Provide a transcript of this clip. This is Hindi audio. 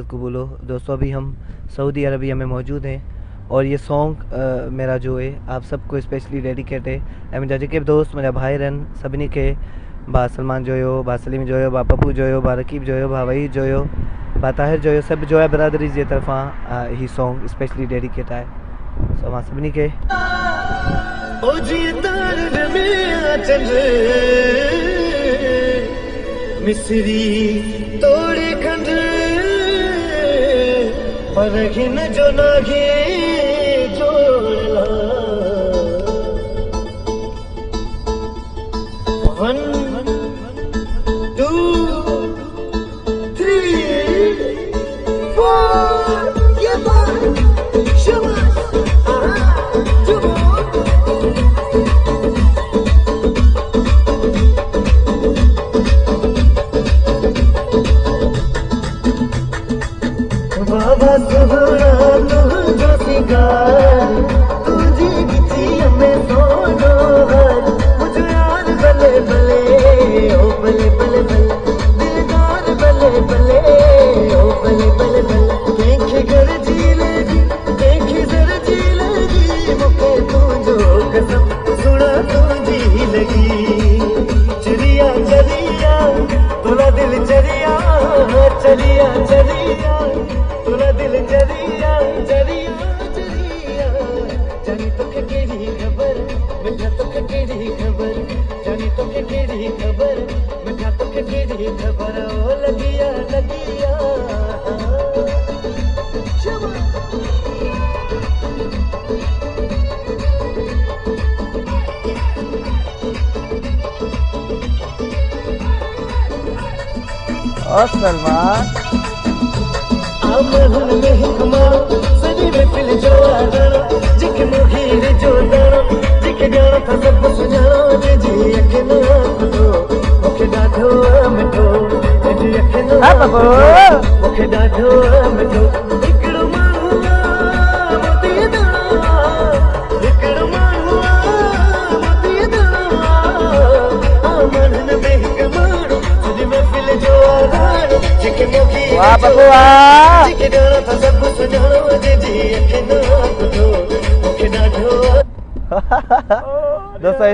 को बोलो दोस्तों, अभी हम सऊदी अरबिया में मौजूद हैं और ये सॉन्ग मेरा जो है आप सबको स्पेशली डेडिकेट है। ऐं मुंहिंजा जेके बि दोस्त मुंहिंजा भाई आहिनि सभिनी खे, भा सलमान जो हुयो, भा सलीम जो हुयो, भा पप्पू जो हुयो, भा रकीब जो हुयो, भा वहीद जो हुयो, भा ताहिर जो हुयो, सभु जो आहे बिरादरी जे तरफ़ां ही सॉन्ग स्पेशली डेडिकेट आहे। सो मां सभिनी खे मिसरी तोड़े खंड पर घिन जो नागे जोड़ला 1 2 3 4 ये बात शबाश बाबा सुहरा तुझो सिंगार तुझी गिची में सोनो हर मुझे यार बले बले ओ बले बले बले दिलदार बले बले ओ बले बले बले देखे घर जी लगी देखे जर जी लगी मुखे तुझो कसम सुना तुझी लगी चलिया चलिया तोला दिल चलिया चलिया चलिया तोला दिल चलिया चलिया चलिया जानी तो केड़ी खबर मिठा तो केड़ी खबर जानी तो केड़ी खबर मिठा तो केड़ी खबर ओ लगिया लगिया और सलमान आमन में हिकमा सदी में फिल जो आना जिक मुखीर जो दाना जिक गाना था सब सुझाना जे जी अखना तो मुखे डाढो मिठो जी अखना हां बाबू मुखे डाढो मिठो इकड़ो माहुआ मोती दाना इकड़ो माहुआ मोती दाना आमन में हिकमा सदी में फिल जो आना जिक मुखीर वाह बाबू वाह दोस्तों